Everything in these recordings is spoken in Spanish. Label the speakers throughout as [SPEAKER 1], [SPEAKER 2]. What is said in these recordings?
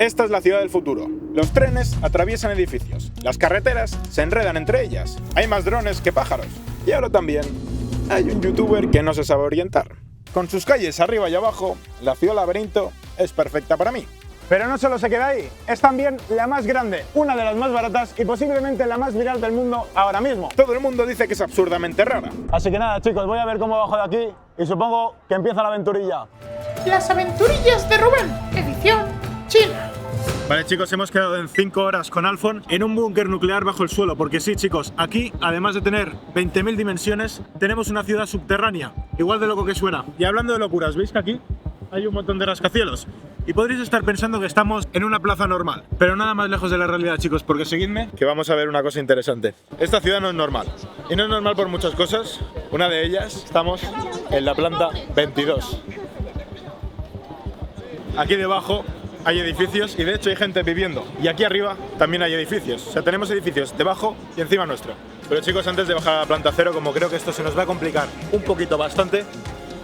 [SPEAKER 1] Esta es la ciudad del futuro. Los trenes atraviesan edificios, las carreteras se enredan entre ellas, hay más drones que pájaros. Y ahora también hay un youtuber que no se sabe orientar. Con sus calles arriba y abajo, la ciudad laberinto es perfecta para mí.
[SPEAKER 2] Pero no solo se queda ahí, es también la más grande, una de las más baratas y posiblemente la más viral del mundo ahora mismo.
[SPEAKER 1] Todo el mundo dice que es absurdamente rara.
[SPEAKER 2] Así que nada, chicos, voy a ver cómo bajo de aquí y supongo que empieza la aventurilla.
[SPEAKER 3] Las aventurillas de Rubén, edición China.
[SPEAKER 1] Vale, chicos, hemos quedado en 5 horas con Alfon en un búnker nuclear bajo el suelo, porque sí, chicos, aquí, además de tener 20.000 dimensiones, tenemos una ciudad subterránea, igual de loco que suena. Y hablando de locuras, ¿veis que aquí hay un montón de rascacielos? Y podréis estar pensando que estamos en una plaza normal, pero nada más lejos de la realidad, chicos, porque seguidme, que vamos a ver una cosa interesante. Esta ciudad no es normal, y no es normal por muchas cosas. Una de ellas, estamos en la planta 22. Aquí debajo hay edificios y de hecho hay gente viviendo. Y aquí arriba también hay edificios. O sea, tenemos edificios debajo y encima nuestro. Pero chicos, antes de bajar a la planta 0, como creo que esto se nos va a complicar un poquito bastante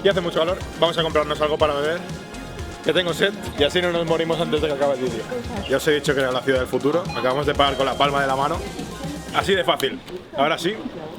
[SPEAKER 1] y hace mucho calor, vamos a comprarnos algo para beber, que tengo sed, y así no nos morimos antes de que acabe el vídeo. Ya os he dicho que era la ciudad del futuro. Acabamos de pagar con la palma de la mano. Así de fácil. Ahora sí,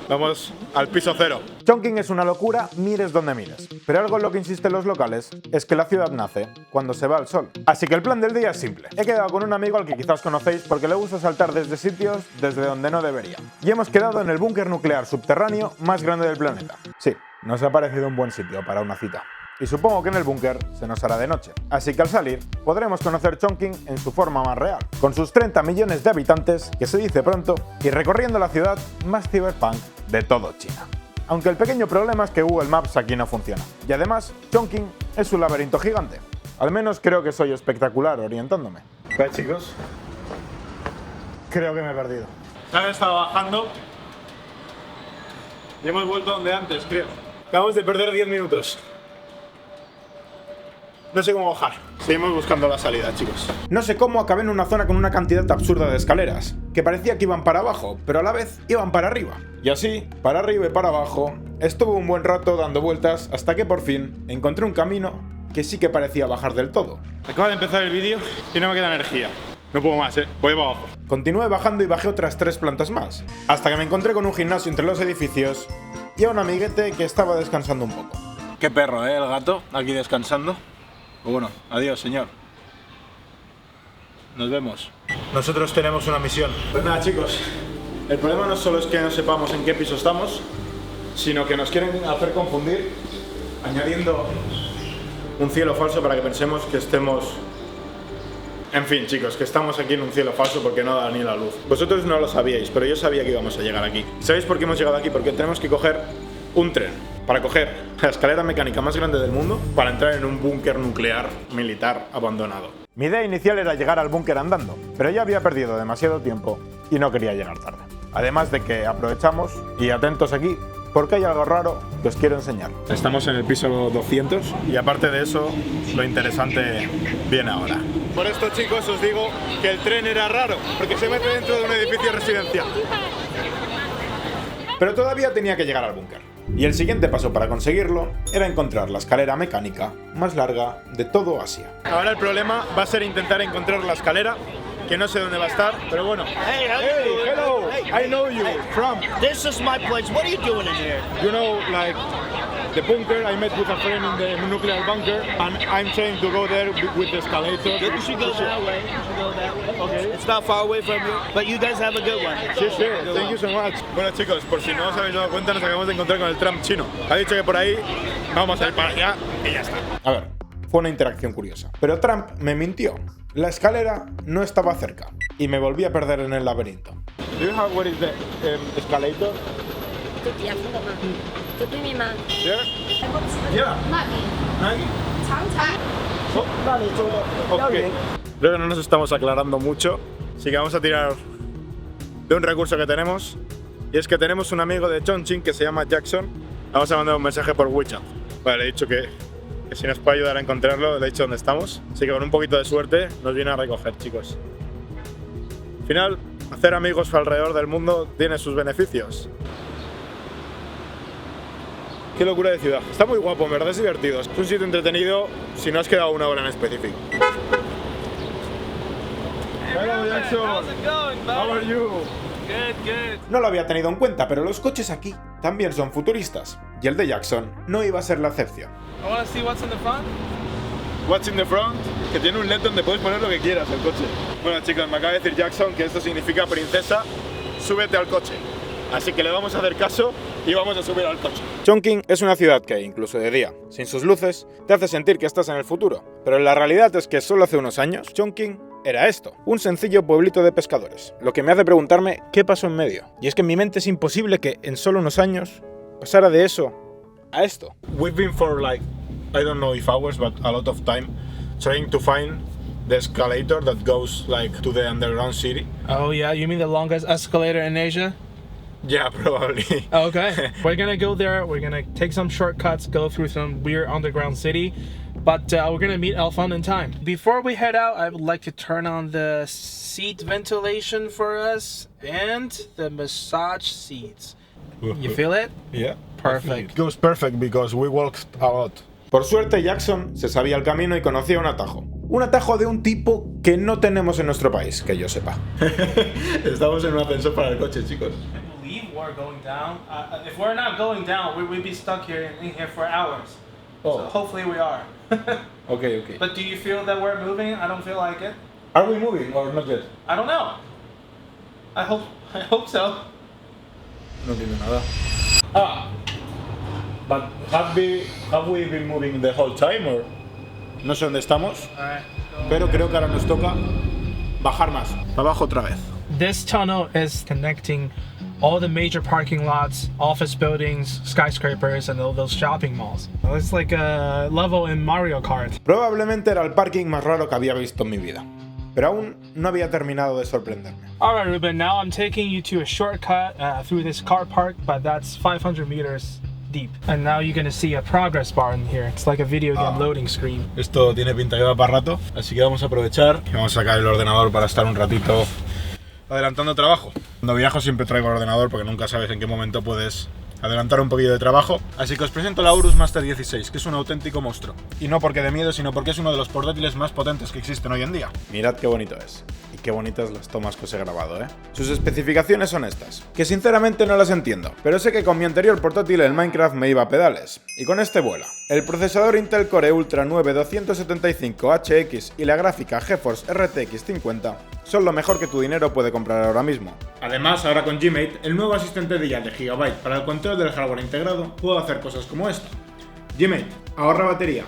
[SPEAKER 1] vamos al piso 0. Chongqing es una locura, mires donde mires. Pero algo en lo que insisten los locales es que la ciudad nace cuando se va el sol. Así que el plan del día es simple. He quedado con un amigo al que quizás conocéis porque le gusta saltar desde sitios desde donde no debería. Y hemos quedado en el búnker nuclear subterráneo más grande del planeta. Sí, nos ha parecido un buen sitio para una cita. Y supongo que en el búnker se nos hará de noche. Así que al salir, podremos conocer Chongqing en su forma más real, con sus 30 millones de habitantes, que se dice pronto, y recorriendo la ciudad más cyberpunk de todo China. Aunque el pequeño problema es que Google Maps aquí no funciona. Y además, Chongqing es un laberinto gigante. Al menos creo que soy espectacular orientándome. Pues chicos, creo que me he perdido. Han estado bajando y hemos vuelto donde antes, creo. Acabamos de perder 10 minutos. No sé cómo bajar. Seguimos buscando la salida, chicos. No sé cómo acabé en una zona con una cantidad absurda de escaleras, que parecía que iban para abajo, pero a la vez iban para arriba. Y así, para arriba y para abajo, estuve un buen rato dando vueltas hasta que por fin encontré un camino que sí que parecía bajar del todo. Acaba de empezar el vídeo y no me queda energía. No puedo más, voy para abajo. Continué bajando y bajé otras 3 plantas más, hasta que me encontré con un gimnasio entre los edificios y a un amiguete que estaba descansando un poco. Qué perro, el gato, aquí descansando. Bueno, adiós, señor. Nos vemos. Nosotros tenemos una misión. Pues nada, chicos, el problema no solo es que no sepamos en qué piso estamos, sino que nos quieren hacer confundir añadiendo un cielo falso para que pensemos que estemos... En fin, chicos, que estamos aquí en un cielo falso porque no da ni la luz. Vosotros no lo sabíais, pero yo sabía que íbamos a llegar aquí. ¿Sabéis por qué hemos llegado aquí? Porque tenemos que coger un tren para coger la escalera mecánica más grande del mundo para entrar en un búnker nuclear militar abandonado. Mi idea inicial era llegar al búnker andando, pero ya había perdido demasiado tiempo y no quería llegar tarde. Además de que aprovechamos, y atentos aquí, porque hay algo raro que os quiero enseñar. Estamos en el piso 200 y aparte de eso, lo interesante viene ahora. Por esto, chicos, os digo que el tren era raro, porque se mete dentro de un edificio residencial. Pero todavía tenía que llegar al búnker. Y el siguiente paso para conseguirlo era encontrar la escalera mecánica más larga de todo Asia. Ahora el problema va a ser intentar encontrar la escalera, que no sé dónde va a estar, pero bueno.
[SPEAKER 4] Hey,
[SPEAKER 1] Hello, I know you from.
[SPEAKER 4] This is my place. What are you doing in here?
[SPEAKER 1] You know, like the bunker. I met with a friend in the nuclear bunker, and I'm trying to go there with the escalator.
[SPEAKER 4] You should go that way. You should go that way.
[SPEAKER 1] Okay.
[SPEAKER 4] It's not far away from you, but you guys have a good one.
[SPEAKER 1] Sí, sí, thank you so much. Bueno, chicos, por si no os habéis dado cuenta, nos acabamos de encontrar con el Trump chino. Ha dicho que por ahí vamos a ir para allá y ya está. A ver, fue una interacción curiosa. Pero Trump me mintió. La escalera no estaba cerca y me volví a perder en el laberinto. Do you have what is the escalator? There? Yeah. Okay. Creo que no nos estamos aclarando mucho, así que vamos a tirar de un recurso que tenemos, y es que tenemos un amigo de Chongqing que se llama Jackson. Vamos a mandar un mensaje por WeChat. Vale, le he dicho que si nos puede ayudar a encontrarlo, le he dicho dónde estamos, así que con un poquito de suerte nos viene a recoger, chicos. Al final, hacer amigos alrededor del mundo tiene sus beneficios. Qué locura de ciudad. Está muy guapo, en verdad es divertido. Es un sitio entretenido si no has quedado una hora en específico. Jackson.
[SPEAKER 5] How's it going, bud?
[SPEAKER 1] How are you?
[SPEAKER 5] Good.
[SPEAKER 1] No lo había tenido en cuenta, pero los coches aquí también son futuristas. Y el de Jackson no iba a ser la excepción.
[SPEAKER 5] I want to see what's in the front.
[SPEAKER 1] What's in the front? Que tiene un LED donde puedes poner lo que quieras el coche. Bueno chicos, me acaba de decir Jackson que esto significa princesa, súbete al coche. Así que le vamos a hacer caso y vamos a subir al coche. Chongqing es una ciudad que, incluso de día, sin sus luces, te hace sentir que estás en el futuro. Pero la realidad es que solo hace unos años, Chongqing era esto, un sencillo pueblito de pescadores. Lo que me hace preguntarme qué pasó en medio. Y es que en mi mente es imposible que en solo unos años pasara de eso a esto. We've been for like, I don't know if hours, but a lot of time trying to find the escalator that goes like to the underground city.
[SPEAKER 5] Oh yeah, you mean the longest escalator in Asia?
[SPEAKER 1] Yeah, probably.
[SPEAKER 5] Okay. We're gonna go there. We're gonna take some shortcuts, go through some weird underground city, but we're gonna meet Alphon in time. Before we head out, I would like to turn on the seat ventilation for us and the massage seats. You feel it?
[SPEAKER 1] Yeah.
[SPEAKER 5] Perfect.
[SPEAKER 1] It goes perfect because we walked a lot. Por suerte, Jackson se sabía el camino y conocía un atajo. Un atajo de un tipo que no tenemos en nuestro país, que yo sepa. Estamos en un ascensor para el coche, chicos.
[SPEAKER 5] I believe we're going down. If we're not going down, we'd be stuck here in here for hours.
[SPEAKER 1] Oh.
[SPEAKER 5] So hopefully we are.
[SPEAKER 1] Okay.
[SPEAKER 5] But do you feel that we're moving? I don't feel like it.
[SPEAKER 1] Are we moving or not yet?
[SPEAKER 5] I don't know. I hope so.
[SPEAKER 1] No entiendo nada. But have we been moving the whole time or? No sé dónde estamos,
[SPEAKER 5] Alright.
[SPEAKER 1] pero creo que ahora nos toca bajar más. Para abajo otra vez.
[SPEAKER 5] This tunnel is connecting all the major parking lots, office buildings, skyscrapers, and all those shopping malls. It's like a level in Mario Kart.
[SPEAKER 1] Probablemente era el parking más raro que había visto en mi vida, pero aún no había terminado de sorprenderme.
[SPEAKER 5] Alright, Ruben, now I'm taking you to a shortcut through this car park, but that's 500 meters deep. And now you're gonna see a progress bar in here. It's like a video game loading screen.
[SPEAKER 1] Esto tiene pinta que va para rato, así que vamos a aprovechar y vamos a sacar el ordenador para estar un ratito adelantando trabajo. Cuando viajo siempre traigo el ordenador porque nunca sabes en qué momento puedes adelantar un poquillo de trabajo. Así que os presento la Aorus Master 16, que es un auténtico monstruo. Y no porque de miedo, sino porque es uno de los portátiles más potentes que existen hoy en día. Mirad qué bonito es. Y qué bonitas las tomas que os he grabado, ¿eh? Sus especificaciones son estas, que sinceramente no las entiendo, pero sé que con mi anterior portátil el Minecraft me iba a pedales. Y con este vuela. El procesador Intel Core Ultra 9 275HX y la gráfica GeForce RTX 50 son lo mejor que tu dinero puede comprar ahora mismo. Además, ahora con Gmate, el nuevo asistente de IA de Gigabyte para el control del hardware integrado, puedo hacer cosas como esta. Gmate, ahorra batería.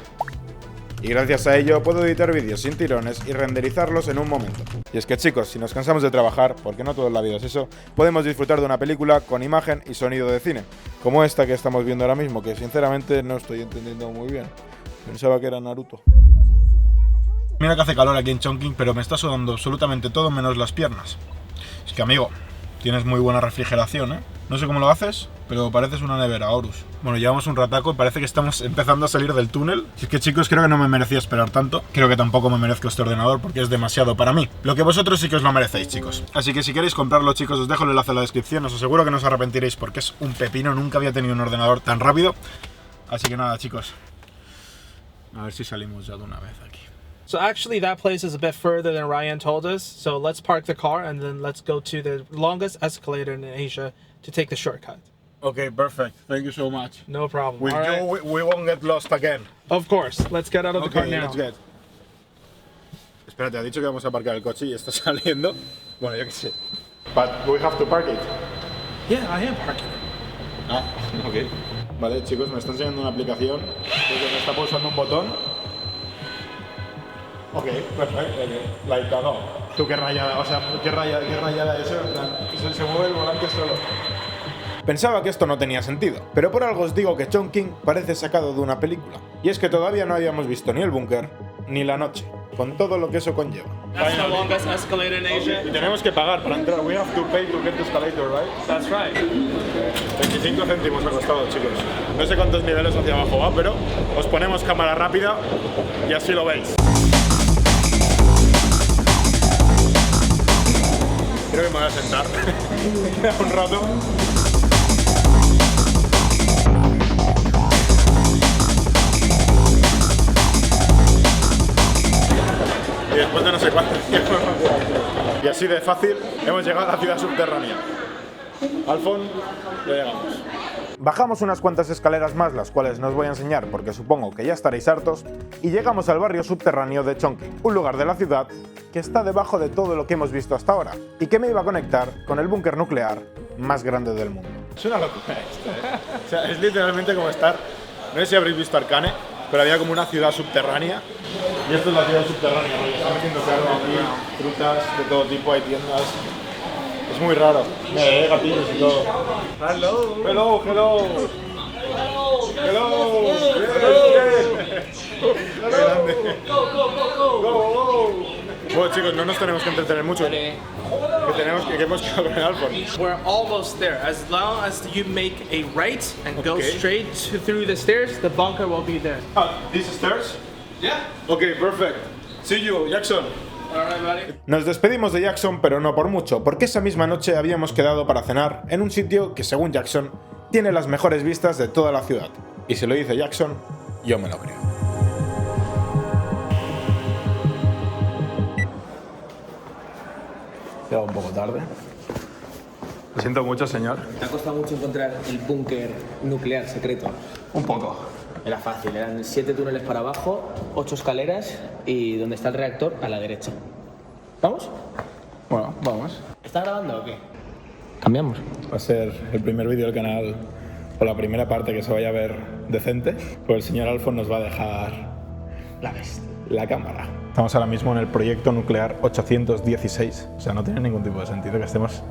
[SPEAKER 1] Y gracias a ello puedo editar vídeos sin tirones y renderizarlos en un momento. Y es que chicos, si nos cansamos de trabajar, porque no todo en la vida es eso, podemos disfrutar de una película con imagen y sonido de cine, como esta que estamos viendo ahora mismo, que sinceramente no estoy entendiendo muy bien. Pensaba que era Naruto. Mira que hace calor aquí en Chongqing, pero me está sudando absolutamente todo menos las piernas. Es que amigo, tienes muy buena refrigeración, ¿eh? No sé cómo lo haces, pero pareces una nevera, Aorus. Bueno, llevamos un rataco y parece que estamos empezando a salir del túnel. Y es que chicos, creo que no me merecía esperar tanto. Creo que tampoco me merezco este ordenador porque es demasiado para mí. Lo que vosotros sí que os lo merecéis, chicos. Así que si queréis comprarlo, chicos, os dejo el enlace en la descripción. Os aseguro que no os arrepentiréis porque es un pepino. Nunca había tenido un ordenador tan rápido. Así que nada, chicos. A ver si salimos ya de una vez aquí.
[SPEAKER 5] So actually that place is a bit further than Ryan told us. So let's park the car and then let's go to the longest escalator in Asia to take the shortcut.
[SPEAKER 1] Okay, perfect. Thank you so much.
[SPEAKER 5] No problem.
[SPEAKER 1] With
[SPEAKER 5] All right.
[SPEAKER 1] you, we won't get lost again.
[SPEAKER 5] Of course. Let's get out of the car now.
[SPEAKER 1] Let's get. Espérate, ha dicho que vamos a aparcar el coche y está saliendo. Bueno, yo qué sé. But we have to park it.
[SPEAKER 5] Yeah, I am parking.
[SPEAKER 1] Ah, ok. Vale, chicos, me está enseñando una aplicación que me está pulsando un botón. Ok, perfecto. Like, no. Tú qué rayada, o sea, qué rayada es eso. Se mueve el volante solo. Pensaba que esto no tenía sentido, pero por algo os digo que Chongqing parece sacado de una película. Y es que todavía no habíamos visto ni el búnker, ni la noche, con todo lo que eso conlleva.
[SPEAKER 5] That's the longest escalator in Asia.
[SPEAKER 1] Y tenemos que pagar para entrar. We have to pay to get the escalator, right?
[SPEAKER 5] That's right.
[SPEAKER 1] 25 céntimos ha costado, chicos. No sé cuántos niveles hacia abajo va, pero os ponemos cámara rápida y así lo veis. Creo que me voy a sentar. Queda un rato. Y después de no sé cuánto tiempo. Y así de fácil hemos llegado a la ciudad subterránea. Alfon, ya llegamos. Bajamos unas cuantas escaleras más, las cuales no os voy a enseñar porque supongo que ya estaréis hartos, y llegamos al barrio subterráneo de Chongqing, un lugar de la ciudad que está debajo de todo lo que hemos visto hasta ahora y que me iba a conectar con el búnker nuclear más grande del mundo. Es una locura esto, ¿eh? O sea, es literalmente como estar, no sé si habréis visto Arcane, pero había como una ciudad subterránea. Y esto es la ciudad subterránea, porque está metiendo carne aquí, frutas de todo tipo, hay tiendas. Es muy raro. Mira, hay gatillos y todo. Hello. Hello, hello. Hello. Hello. Bueno, chicos, no nos tenemos que entretener mucho. Que hemos quedado con el Alfon.
[SPEAKER 5] We're almost there. As long as you make a right and go straight through the stairs, the bunker will be there.
[SPEAKER 1] These stairs?
[SPEAKER 5] Yeah.
[SPEAKER 1] Okay, perfect. See you, Jackson.
[SPEAKER 5] Alright, buddy.
[SPEAKER 1] Nos despedimos de Jackson, pero no por mucho, porque esa misma noche habíamos quedado para cenar en un sitio que, según Jackson, tiene las mejores vistas de toda la ciudad. Y si lo dice Jackson, yo me lo creo. Llega un poco tarde. Lo siento mucho, señor.
[SPEAKER 6] Me ha costado mucho encontrar el búnker nuclear secreto.
[SPEAKER 1] Un poco.
[SPEAKER 6] Era fácil, eran 7 túneles para abajo, 8 escaleras y donde está el reactor a la derecha. ¿Vamos?
[SPEAKER 1] Bueno, vamos.
[SPEAKER 6] ¿Está grabando o qué? Cambiamos.
[SPEAKER 1] Va a ser el primer vídeo del canal, o la primera parte que se vaya a ver decente, pues el señor Alfon nos va a dejar la cámara. Estamos ahora mismo en el proyecto nuclear 816, o sea, no tiene ningún tipo de sentido que estemos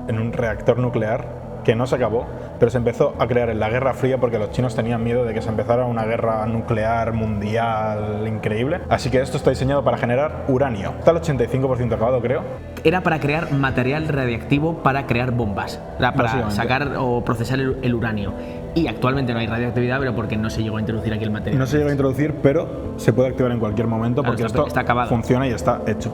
[SPEAKER 1] en un reactor nuclear que no se acabó, pero se empezó a crear en la Guerra Fría porque los chinos tenían miedo de que se empezara una guerra nuclear mundial increíble. Así que esto está diseñado para generar uranio. Está al 85% acabado, creo.
[SPEAKER 6] Era para crear material radiactivo para crear bombas. Era para sacar o procesar el uranio. Y actualmente no hay radioactividad, pero porque no se llegó a introducir aquí el material.
[SPEAKER 1] No se llegó a introducir, pero se puede activar en cualquier momento porque
[SPEAKER 6] está
[SPEAKER 1] esto
[SPEAKER 6] acabado.
[SPEAKER 1] Funciona y está hecho.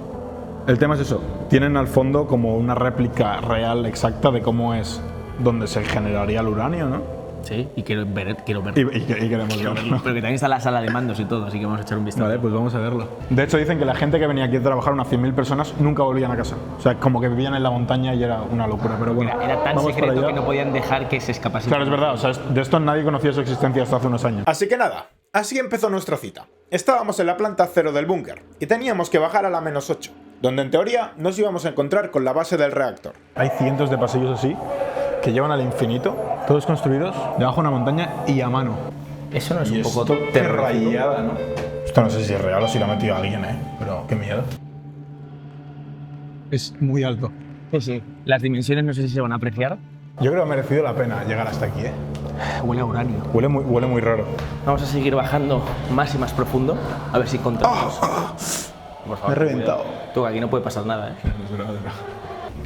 [SPEAKER 1] El tema es eso. Tienen al fondo como una réplica real exacta de cómo es donde se generaría el uranio, ¿no?
[SPEAKER 6] Sí, y quiero ver.
[SPEAKER 1] Y queremos verlo.
[SPEAKER 6] Pero que también está la sala de mandos y todo, así que vamos a echar un vistazo.
[SPEAKER 1] Vale, pues vamos a verlo. De hecho, dicen que la gente que venía aquí a trabajar, unas 100.000 personas, nunca volvían a casa. O sea, como que vivían en la montaña y era una locura. Pero bueno,
[SPEAKER 6] Era tan
[SPEAKER 1] vamos
[SPEAKER 6] secreto
[SPEAKER 1] para allá.
[SPEAKER 6] que no podían dejar que se escapase.
[SPEAKER 1] Claro, es verdad. O sea, de esto nadie conocía su existencia hasta hace unos años. Así que nada, así empezó nuestra cita. Estábamos en la planta 0 del búnker y teníamos que bajar a la -8, donde en teoría nos íbamos a encontrar con la base del reactor. Hay cientos de pasillos así que llevan al infinito, todos construidos debajo de una montaña y a mano.
[SPEAKER 6] Eso no es un poco
[SPEAKER 1] rayada, ¿no? Esto no sé si es real o si lo ha metido alguien, pero qué miedo. Es muy alto.
[SPEAKER 6] Sí. Las dimensiones no sé si se van a apreciar.
[SPEAKER 1] Yo creo que ha merecido la pena llegar hasta aquí,
[SPEAKER 6] Huele a uranio.
[SPEAKER 1] Huele muy raro.
[SPEAKER 6] Vamos a seguir bajando más y más profundo, a ver si encontramos. Por favor,
[SPEAKER 1] Me he reventado.
[SPEAKER 6] cuidado. Tú, aquí no puede pasar nada,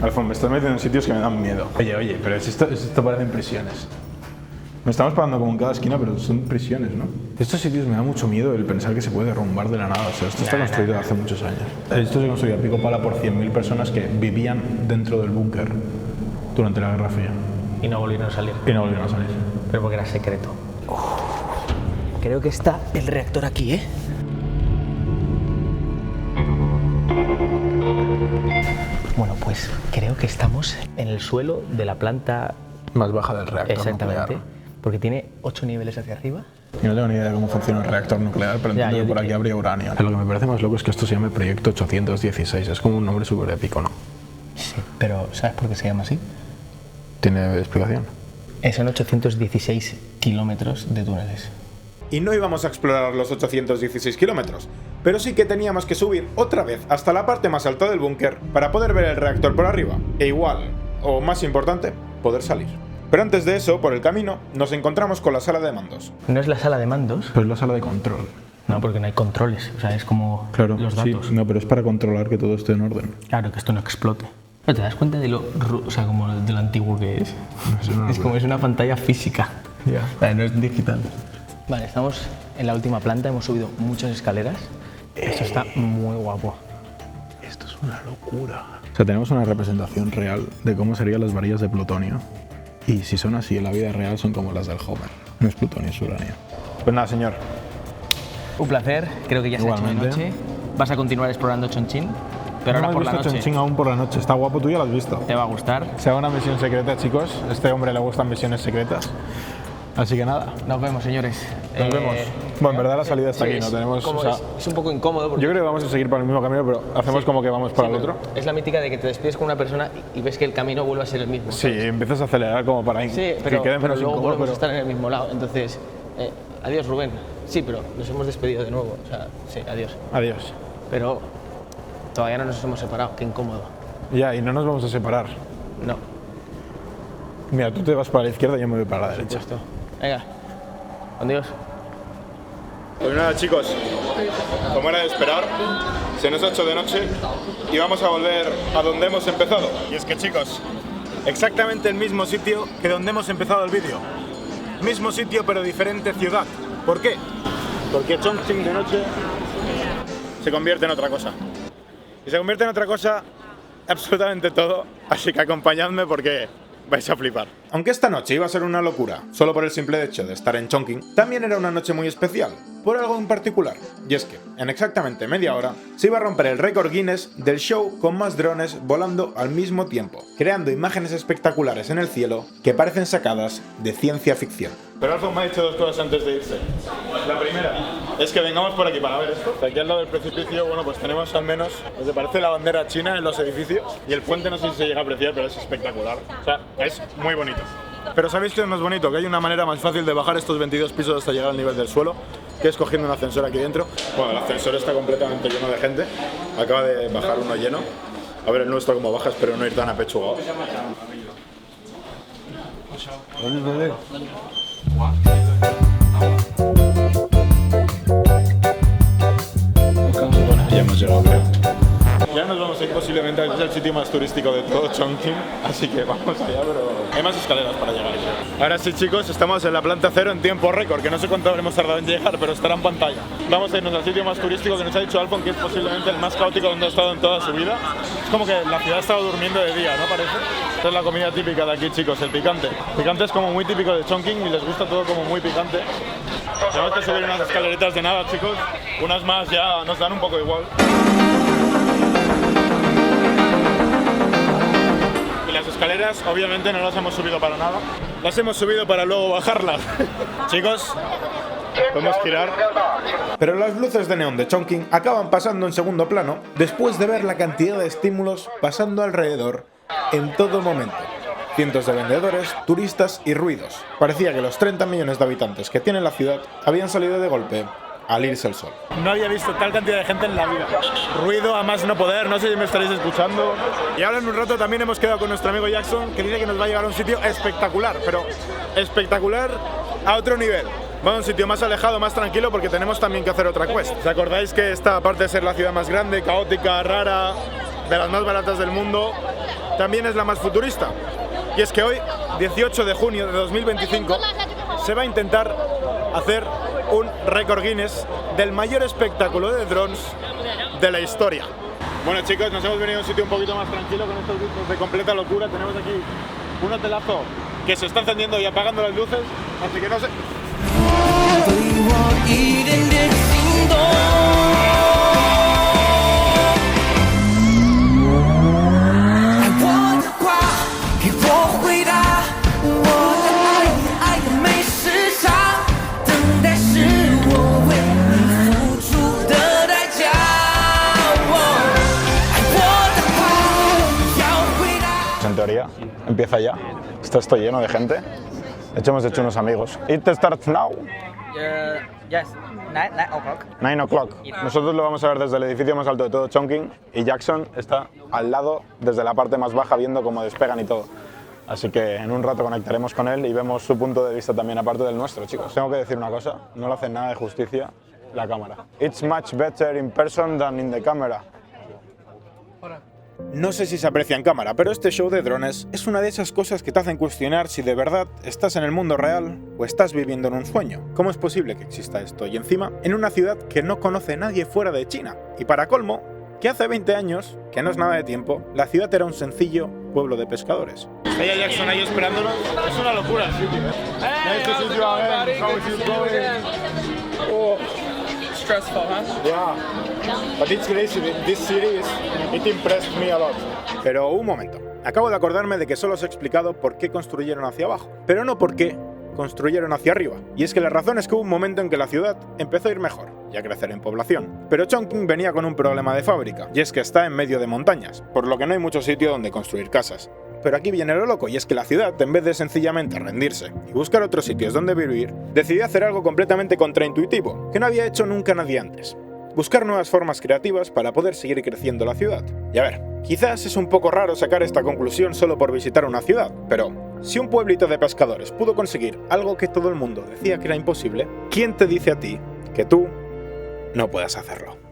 [SPEAKER 1] Alfon, me estás metiendo en sitios que me dan miedo. Oye, pero esto parecen prisiones. Me estamos parando como en cada esquina, pero son prisiones, ¿no? Estos sitios me da mucho miedo el pensar que se puede derrumbar de la nada. O sea, esto está construido hace muchos años. Esto se construyó a pico pala por 100.000 personas que vivían dentro del búnker durante la Guerra Fría.
[SPEAKER 6] Y no volvieron a salir.
[SPEAKER 1] Pero
[SPEAKER 6] porque era secreto. Creo que está el reactor aquí, Bueno, pues creo que estamos en el suelo de la planta
[SPEAKER 1] más baja del reactor
[SPEAKER 6] exactamente,
[SPEAKER 1] nuclear.
[SPEAKER 6] Porque tiene 8 niveles hacia arriba.
[SPEAKER 1] Yo no tengo ni idea de cómo funciona un reactor nuclear, pero entiendo que por aquí habría uranio. Lo que me parece más loco es que esto se llame Proyecto 816. Es como un nombre súper épico, ¿no?
[SPEAKER 6] Sí, pero ¿sabes por qué se llama así?
[SPEAKER 1] ¿Tiene explicación?
[SPEAKER 6] Son 816 kilómetros de túneles.
[SPEAKER 1] Y no íbamos a explorar los 816 kilómetros, pero sí que teníamos que subir otra vez hasta la parte más alta del búnker para poder ver el reactor por arriba. E igual, o más importante, poder salir. Pero antes de eso, por el camino, nos encontramos con la sala de mandos.
[SPEAKER 6] ¿No es la sala de mandos?
[SPEAKER 1] Pues la sala de control.
[SPEAKER 6] No, porque no hay controles, o sea, es como los datos.
[SPEAKER 1] Sí, no, pero es para controlar que todo esté en orden.
[SPEAKER 6] Claro, que esto no explote. ¿Pero te das cuenta de lo antiguo que es? Es una pantalla física.
[SPEAKER 1] Ya.
[SPEAKER 6] No es digital. Vale, estamos en la última planta, hemos subido muchas escaleras. Esto está muy guapo.
[SPEAKER 1] Esto es una locura. O sea, tenemos una representación real de cómo serían las varillas de plutonio. Y si son así en la vida real, son como las del Homer. No es plutonio, es uranio. Pues nada, señor.
[SPEAKER 6] Un placer, creo que ya se ha hecho de
[SPEAKER 1] Igualmente.
[SPEAKER 6] noche. ¿Vas a continuar explorando Chongqing? Pero
[SPEAKER 2] no
[SPEAKER 6] ahora por
[SPEAKER 2] hemos
[SPEAKER 6] la
[SPEAKER 2] visto
[SPEAKER 6] noche.
[SPEAKER 2] Chongqing aún por la noche. Está guapo, tú ya lo has visto.
[SPEAKER 6] Te va a gustar.
[SPEAKER 2] Se haga una misión secreta, chicos. A este hombre le gustan misiones secretas. Así que nada,
[SPEAKER 6] Nos vemos, señores.
[SPEAKER 2] nos vemos. Bueno, en verdad la salida está aquí, no tenemos... o sea,
[SPEAKER 6] es un poco incómodo porque
[SPEAKER 2] yo creo que vamos a seguir por el mismo camino, pero hacemos como que vamos para el otro.
[SPEAKER 6] es la mítica de que te despides con una persona y ves que el camino vuelve a ser el mismo.
[SPEAKER 2] Sí, empiezas a acelerar como para
[SPEAKER 6] Sí, pero,
[SPEAKER 2] que quede menos
[SPEAKER 6] luego
[SPEAKER 2] incómodo,
[SPEAKER 6] volvemos
[SPEAKER 2] pero...
[SPEAKER 6] a estar en el mismo lado. Entonces, adiós, Rubén. Sí, pero nos hemos despedido de nuevo. O sea, sí, adiós.
[SPEAKER 2] Adiós.
[SPEAKER 6] Pero todavía no nos hemos separado. Qué incómodo.
[SPEAKER 2] Ya, y no nos vamos a separar.
[SPEAKER 6] No,
[SPEAKER 2] Mira, tú te vas para la izquierda y yo me voy para la derecha.
[SPEAKER 6] esto. Venga, adiós.
[SPEAKER 1] Pues nada, chicos, como era de esperar, se nos ha hecho de noche y vamos a volver a donde hemos empezado. Y es que, chicos, exactamente el mismo sitio que donde hemos empezado el vídeo. Mismo sitio pero diferente ciudad. ¿Por qué? Porque Chongqing de noche se convierte en otra cosa. Y se convierte en otra cosa absolutamente todo, así que acompañadme porque vais a flipar. Aunque esta noche iba a ser una locura, solo por el simple hecho de estar en Chongqing, también era una noche muy especial, por algo en particular. Y es que, en exactamente media hora, se iba a romper el récord Guinness del show con más drones volando al mismo tiempo, creando imágenes espectaculares en el cielo que parecen sacadas de ciencia ficción. Pero Alfonso me ha dicho dos cosas antes de irse. La primera es que vengamos por aquí para ver esto. Aquí al lado del precipicio, bueno, pues tenemos al menos, ¿os parece la bandera china en los edificios? Y el puente no sé si se llega a apreciar, pero es espectacular. O sea, es muy bonito. Pero ¿sabéis qué es más bonito? Que hay una manera más fácil de bajar estos 22 pisos hasta llegar al nivel del suelo, que es cogiendo un ascensor aquí dentro. Bueno, el ascensor está completamente lleno de gente. Acaba de bajar uno lleno. A ver el nuestro cómo baja, espero no ir tan apechugados. Bueno, ya hemos llegado, creo. Ya nos vamos a ir posiblemente al sitio más turístico de todo Chongqing, así que vamos allá, pero hay más escaleras para llegar. Ahora sí, chicos, estamos en la planta 0 en tiempo récord, que no sé cuánto habremos tardado en llegar, pero estará en pantalla. Vamos a irnos al sitio más turístico que nos ha dicho Alfon, que es posiblemente el más caótico donde ha estado en toda su vida. Es como que la ciudad ha estado durmiendo de día, ¿no parece? Esta es la comida típica de aquí, chicos, el picante. El picante es como muy típico de Chongqing y les gusta todo como muy picante. Tenemos que subir unas escaleritas de nada, chicos. Unas más ya nos dan un poco igual. Y las escaleras obviamente no las hemos subido para nada. Las hemos subido para luego bajarlas. Chicos, podemos girar. Pero las luces de neón de Chongqing acaban pasando en segundo plano después de ver la cantidad de estímulos pasando alrededor en todo momento. Cientos de vendedores, turistas y ruidos. Parecía que los 30 millones de habitantes que tiene la ciudad habían salido de golpe al irse el sol. No había visto tal cantidad de gente en la vida. Ruido a más no poder, no sé si me estaréis escuchando. Y ahora en un rato también hemos quedado con nuestro amigo Jackson, que dice que nos va a llevar a un sitio espectacular, pero espectacular a otro nivel. Vamos a un sitio más alejado, más tranquilo, porque tenemos también que hacer otra quest. ¿Os acordáis que esta, aparte de ser la ciudad más grande, caótica, rara, de las más baratas del mundo, también es la más futurista? Y es que hoy, 18 de junio de 2025, se va a intentar hacer un récord Guinness del mayor espectáculo de drones de la historia. Bueno, chicos, nos hemos venido a un sitio un poquito más tranquilo con estos grupos de completa locura. Tenemos aquí un hotelazo que se está encendiendo y apagando las luces, así que no sé... En teoría, empieza ya. Está esto lleno de gente. De hecho, hemos hecho unos amigos. It starts now.
[SPEAKER 7] Yes, 9 o'clock.
[SPEAKER 1] 9 o'clock. Nosotros lo vamos a ver desde el edificio más alto de todo Chongqing y Jackson está al lado, desde la parte más baja, viendo cómo despegan y todo. Así que en un rato conectaremos con él y vemos su punto de vista también, aparte del nuestro, chicos. Tengo que decir una cosa, no le hacen nada de justicia la cámara. It's much better in person than in the camera. No sé si se aprecia en cámara, pero este show de drones es una de esas cosas que te hacen cuestionar si de verdad estás en el mundo real o estás viviendo en un sueño. ¿Cómo es posible que exista esto? Y encima, en una ciudad que no conoce nadie fuera de China. Y para colmo, que hace 20 años, que no es nada de tiempo, la ciudad era un sencillo pueblo de pescadores. Está ya Jackson ahí esperándonos. Es una locura el sitio, ¿eh?
[SPEAKER 5] stressful, huh?
[SPEAKER 1] Yeah, but it's crazy. This series, it impressed me a lot. Pero un momento. Acabo de acordarme de que solo os he explicado por qué construyeron hacia abajo, pero no por qué construyeron hacia arriba. Y es que la razón es que hubo un momento en que la ciudad empezó a ir mejor y a crecer en población. Pero Chongqing venía con un problema de fábrica, y es que está en medio de montañas, por lo que no hay mucho sitio donde construir casas. Pero aquí viene lo loco, y es que la ciudad, en vez de sencillamente rendirse y buscar otros sitios donde vivir, decidió hacer algo completamente contraintuitivo, que no había hecho nunca nadie antes. Buscar nuevas formas creativas para poder seguir creciendo la ciudad. Y a ver, quizás es un poco raro sacar esta conclusión solo por visitar una ciudad, pero si un pueblito de pescadores pudo conseguir algo que todo el mundo decía que era imposible, ¿quién te dice a ti que tú no puedas hacerlo?